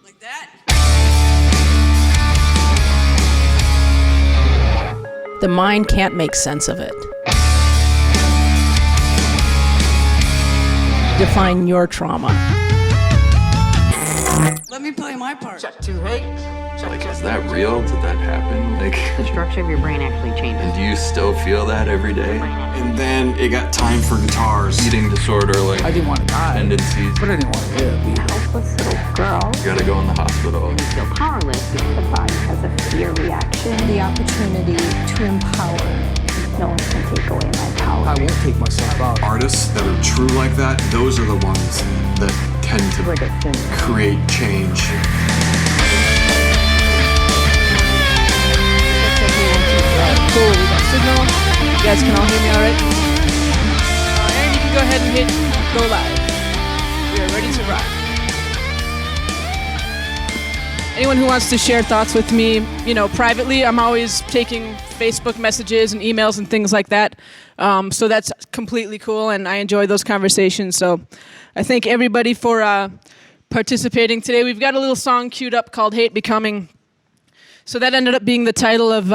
Like that. The mind can't make sense of it. Define your trauma. Let me play my part. Check 2, hey. Like, is that real? Did that happen? Like, The structure of your brain actually changes. and do you still feel that every day? And then it got time for guitars. Eating disorder, like I didn't want to die, tendencies. but I didn't want to live either. Helpless little girl. You gotta go in the hospital. You feel powerless because the body has a fear reaction. The opportunity to empower. No one can take away my power. I won't take myself out. Artists that are true like that, those are the ones that tend to Like a sin. create change. Cool, we got signal. You guys can all hear me all right? And you can go ahead and hit go live. We are ready to rock. Anyone who wants to share thoughts with me, privately, I'm always taking Facebook messages and emails and things like that. So that's completely cool, and I enjoy those conversations. So I thank everybody for participating today. We've got a little song queued up called Hate Becoming. So that ended up being the title of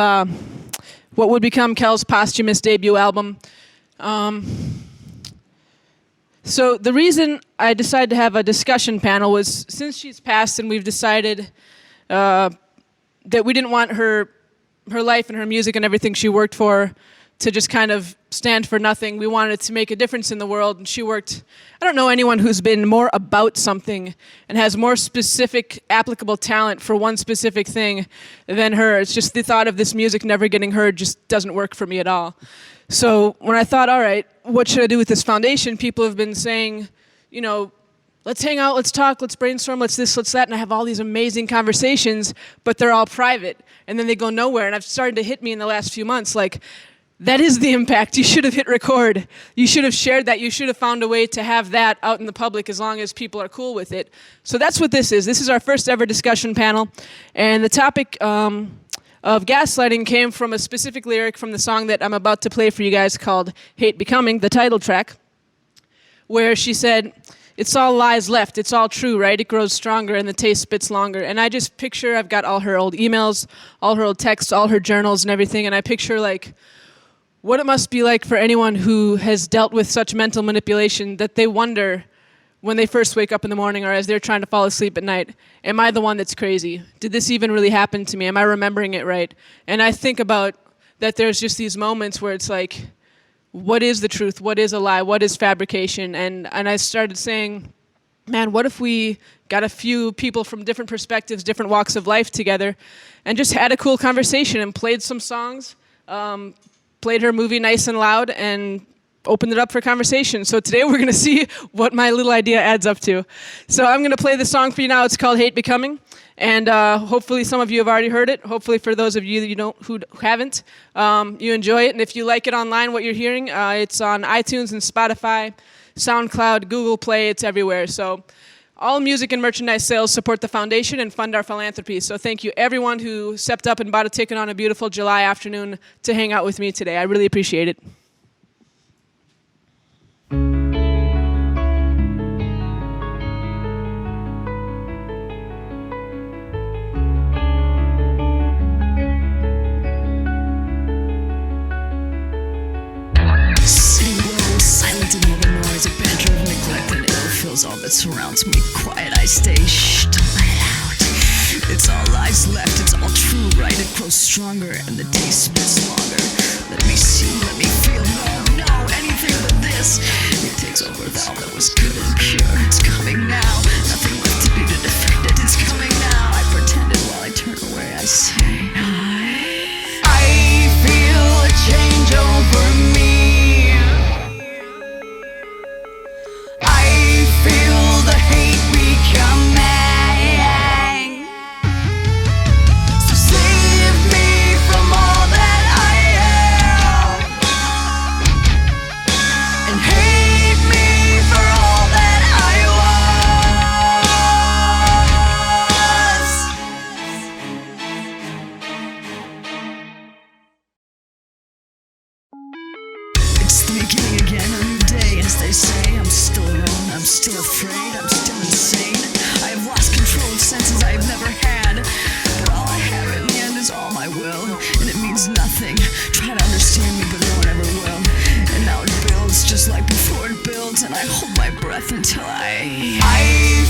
what would become Kel's posthumous debut album. So the reason I decided to have a discussion panel was since she's passed and we've decided that we didn't want her life and her music and everything she worked for to just kind of stand for nothing. We wanted to make a difference in the world, and she worked, I don't know anyone who's been more about something and has more specific applicable talent for one specific thing than her. It's just the thought of this music never getting heard just doesn't work for me at all. So when I thought, all right, what should I do with this foundation? People have been saying, let's hang out, let's talk, let's brainstorm, let's this, let's that, and I have all these amazing conversations, but they're all private, and then they go nowhere, and I've started to hit me in the last few months, like, that is the impact. You should have hit record. You should have shared that. You should have found a way to have that out in the public as long as people are cool with it. So that's what this is. This is our first ever discussion panel, and the topic of gaslighting came from a specific lyric from the song that I'm about to play for you guys called Hate Becoming, the title track, where she said, "It's all lies left, it's all true, right? It grows stronger and the taste spits longer." And I just picture, I've got all her old emails, all her old texts, all her journals and everything, and I picture like what it must be like for anyone who has dealt with such mental manipulation that they wonder when they first wake up in the morning or as they're trying to fall asleep at night, am I the one that's crazy? Did this even really happen to me? Am I remembering it right? And I think about that there's just these moments where it's like, what is the truth? What is a lie? What is fabrication? And I started saying, man, what if we got a few people from different perspectives, different walks of life together and just had a cool conversation and played some songs, played her movie nice and loud, and opened it up for conversation. So today we're going to see what my little idea adds up to. So I'm going to play the song for you now. It's called Hate Becoming. And hopefully some of you have already heard it. Hopefully for those of you that who haven't, you enjoy it. And if you like it online, what you're hearing, it's on iTunes and Spotify, SoundCloud, Google Play. It's everywhere. So all music and merchandise sales support the foundation and fund our philanthropy. So thank you everyone who stepped up and bought a ticket on a beautiful July afternoon to hang out with me today. I really appreciate it. All that surrounds me quiet, I stay shh, don't let it out. It's all lies left, it's all true, right? It grows stronger and the taste spits longer. Let me see, let me feel, no, anything but this. It takes over all that was good and pure. It's coming now, nothing left to do to defend it. It's coming now, I pretended while I turn away, I say I feel a change over me. It's the beginning again, a new day, as they say. I'm still alone, I'm still afraid. field and I hold my breath until I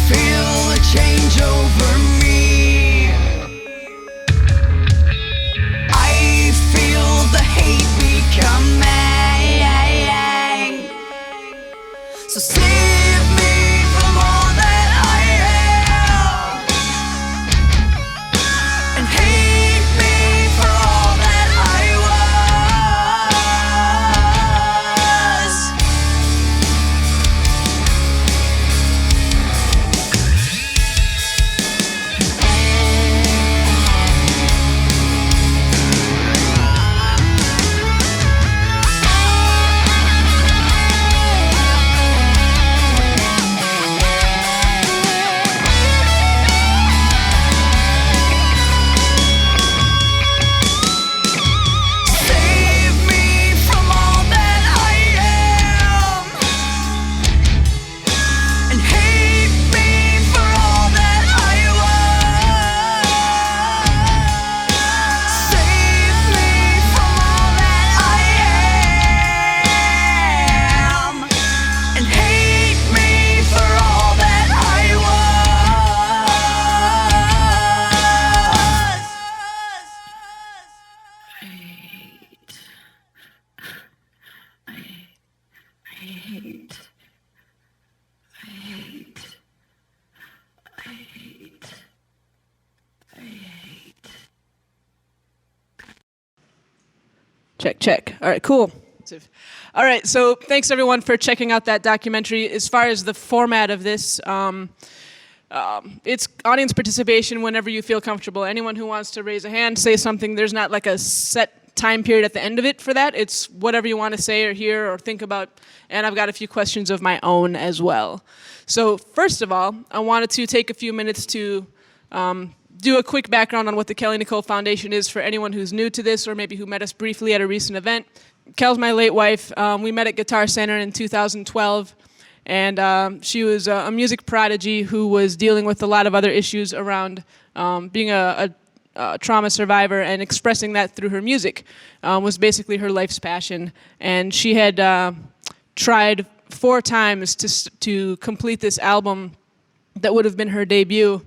feel a change over me. I feel the hate becoming. So save me from all that I am, and hate me for all that I Check, check. All right, cool. All right, so thanks everyone for checking out that documentary. As far as the format of this, it's audience participation whenever you feel comfortable. Anyone who wants to raise a hand, say something. There's not like a set time period at the end of it for that. It's whatever you want to say or hear or think about. And I've got a few questions of my own as well. So first of all, I wanted to take a few minutes to do a quick background on what the Kelly Nicole Foundation is for anyone who's new to this or maybe who met us briefly at a recent event. Kel's my late wife. We met at Guitar Center in 2012, and she was a music prodigy who was dealing with a lot of other issues around being a trauma survivor, and expressing that through her music was basically her life's passion. And she had tried 4 times to complete this album that would have been her debut,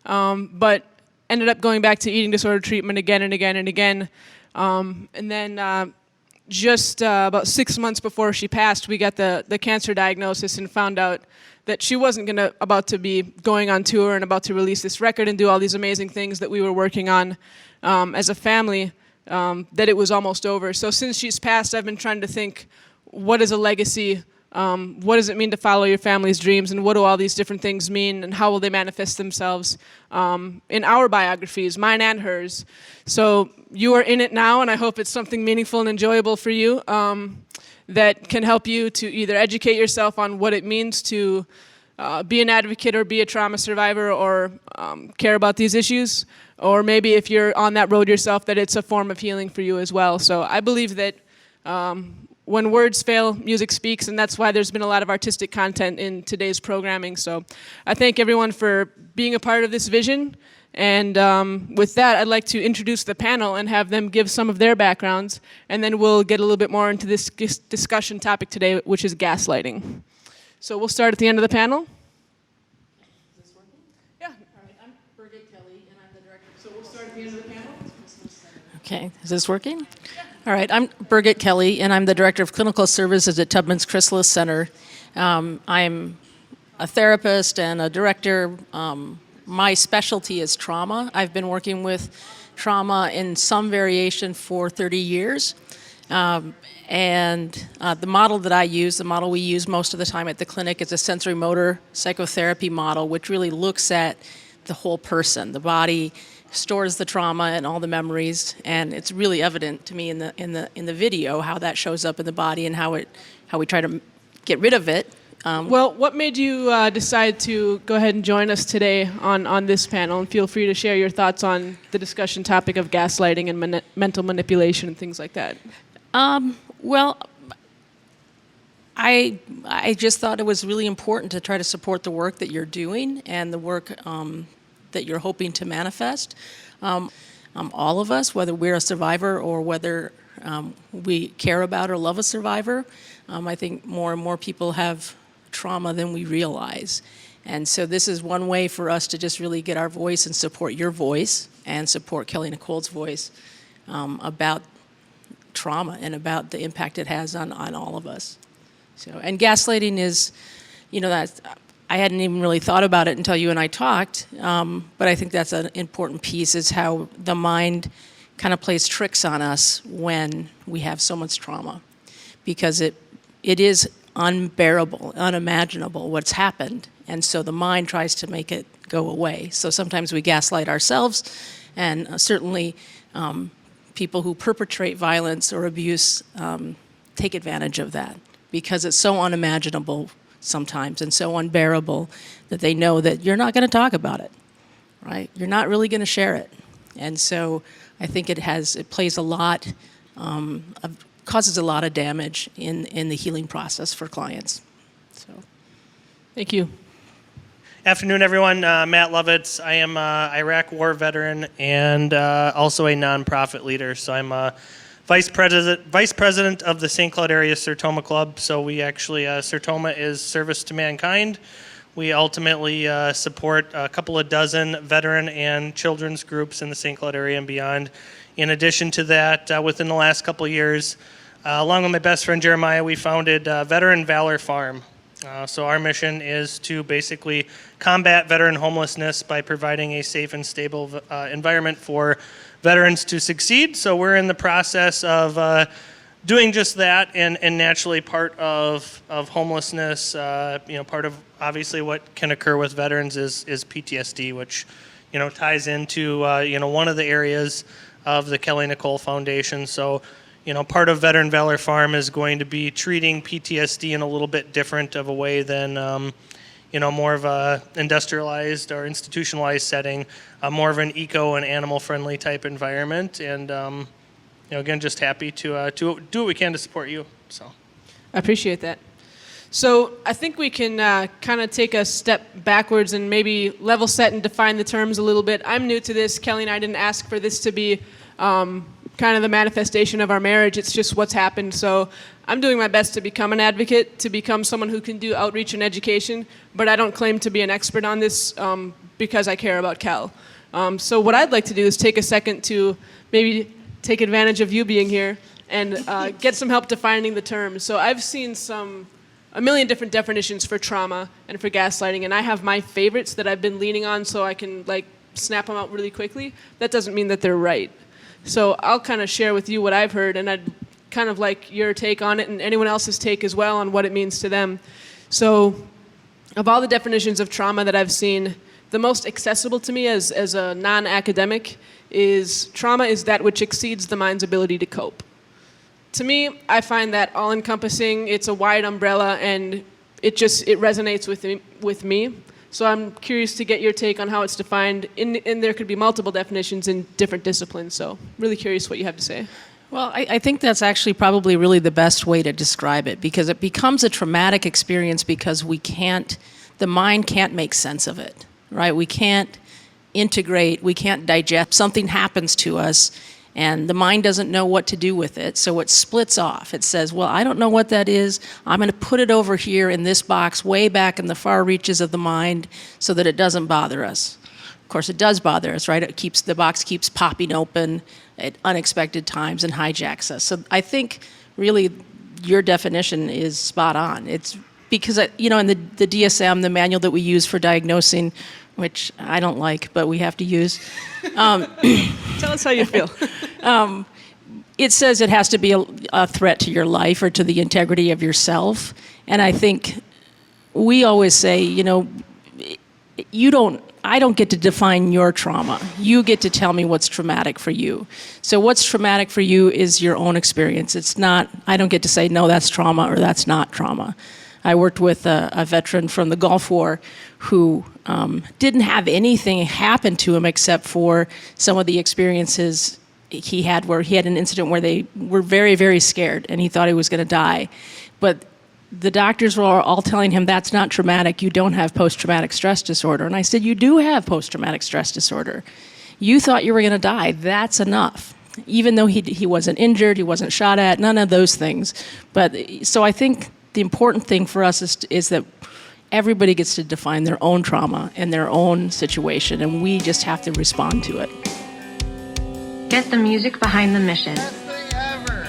but ended up going back to eating disorder treatment again and again and again. And then just about 6 months before she passed, we got the cancer diagnosis and found out that she wasn't about to be going on tour and about to release this record and do all these amazing things that we were working on as a family, that it was almost over. So since she's passed, I've been trying to think, what is a legacy? What does it mean to follow your family's dreams, and what do all these different things mean, and how will they manifest themselves in our biographies, mine and hers? So you are in it now, and I hope it's something meaningful and enjoyable for you that can help you to either educate yourself on what it means to be an advocate or be a trauma survivor or care about these issues, or maybe if you're on that road yourself, that it's a form of healing for you as well. So I believe that when words fail, music speaks, and that's why there's been a lot of artistic content in today's programming. So I thank everyone for being a part of this vision. And with that, I'd like to introduce the panel and have them give some of their backgrounds, and then we'll get a little bit more into this discussion topic today, which is gaslighting. So we'll start at the end of the panel. Is this working? Yeah. All right. I'm Birgit Kelly, and I'm the director. So we'll start at the end of the panel. Okay. Is this working? All right, I'm Birgit Kelly, and I'm the Director of Clinical Services at Tubman's Chrysalis Center. I'm a therapist and a director. My specialty is trauma. I've been working with trauma in some variation for 30 years. And the model that I use, the model we use most of the time at the clinic, is a sensory motor psychotherapy model, which really looks at the whole person, the body, stores the trauma and all the memories, and it's really evident to me in the video how that shows up in the body and how we try to get rid of it. Well, what made you decide to go ahead and join us today on this panel? And feel free to share your thoughts on the discussion topic of gaslighting and mental manipulation and things like that. Well, I just thought it was really important to try to support the work that you're doing and the work that you're hoping to manifest. All of us, whether we're a survivor or whether we care about or love a survivor, I think more and more people have trauma than we realize. And so this is one way for us to just really get our voice and support your voice and support Kelly Nicole's voice about trauma and about the impact it has on all of us. So, and gaslighting is, that I hadn't even really thought about it until you and I talked, but I think that's an important piece, is how the mind kind of plays tricks on us when we have so much trauma, because it is unbearable, unimaginable what's happened, and so the mind tries to make it go away. So sometimes we gaslight ourselves, and certainly people who perpetrate violence or abuse take advantage of that, because it's so unimaginable sometimes and so unbearable that they know that you're not going to talk about it, right? You're not really going to share it. And so I think it plays a lot, causes a lot of damage in the healing process for clients. So, Thank you. Afternoon, everyone. Matt Lovitz. I am an Iraq war veteran and also a nonprofit leader. So I'm vice president of the St. Cloud Area Sertoma Club. So we actually, Sertoma is service to mankind. We ultimately support a couple of dozen veteran and children's groups in the St. Cloud area and beyond. In addition to that, within the last couple of years, along with my best friend Jeremiah, we founded Veteran Valor Farm. So our mission is to basically combat veteran homelessness by providing a safe and stable environment for veterans to succeed. So we're in the process of doing just that, and naturally part of homelessness, part of obviously what can occur with veterans is PTSD, which ties into one of the areas of the Kelly Nicole Foundation. So part of Veteran Valor Farm is going to be treating PTSD in a little bit different of a way than more of a industrialized or institutionalized setting, more of an eco and animal friendly type environment, and again, just happy to do what we can to support you. So I appreciate that. So I think we can kind of take a step backwards and maybe level set and define the terms a little bit. I'm new to this. Kelly and I didn't ask for this to be kind of the manifestation of our marriage. It's just what's happened. So I'm doing my best to become an advocate, to become someone who can do outreach and education, but I don't claim to be an expert on this because I care about Kel. So what I'd like to do is take a second to maybe take advantage of you being here and get some help defining the terms. So I've seen a million different definitions for trauma and for gaslighting, and I have my favorites that I've been leaning on so I can snap them out really quickly. That doesn't mean that they're right. So I'll kind of share with you what I've heard, and I'd kind of like your take on it and anyone else's take as well on what it means to them. So of all the definitions of trauma that I've seen, the most accessible to me as a non-academic is trauma is that which exceeds the mind's ability to cope. To me, I find that all-encompassing. It's a wide umbrella, and it resonates with me. So I'm curious to get your take on how it's defined, and there could be multiple definitions in different disciplines. So really curious what you have to say. Well, I think that's actually probably really the best way to describe it, because it becomes a traumatic experience because the mind can't make sense of it, right? We can't integrate, we can't digest. Something happens to us, and the mind doesn't know what to do with it, so it splits off. It says, well, I don't know what that is. I'm going to put it over here in this box way back in the far reaches of the mind so that it doesn't bother us. Of course, it does bother us, right? The box keeps popping open at unexpected times and hijacks us. So I think really your definition is spot on. It's because, in the DSM, the manual that we use for diagnosing, which I don't like, but we have to use. Tell us how you feel. It says it has to be a threat to your life or to the integrity of yourself. And I think we always say, I don't get to define your trauma. You get to tell me what's traumatic for you. So what's traumatic for you is your own experience. I don't get to say, no, that's trauma or that's not trauma. I worked with a veteran from the Gulf War who didn't have anything happen to him except for some of the experiences he had, where he had an incident where they were very, very scared and he thought he was going to die. But the doctors were all telling him, that's not traumatic, you don't have post-traumatic stress disorder. And I said, you do have post-traumatic stress disorder. You thought you were going to die, that's enough. Even though he wasn't injured, he wasn't shot at, none of those things. But so I think the important thing for us is that everybody gets to define their own trauma and their own situation, and we just have to respond to it. Get the music behind the mission.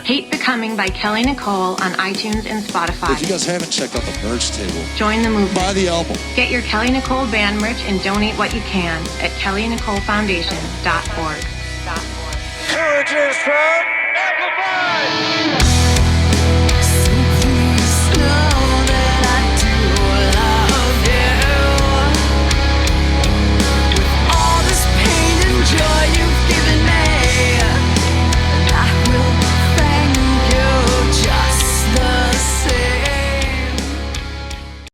Hate Becoming by Kelly Nicole on iTunes and Spotify. If you guys haven't checked out the merch table, join the movement. Buy the album. Get your Kelly Nicole band merch and donate what you can at kellynicolefoundation.org. Courage is from Amplified!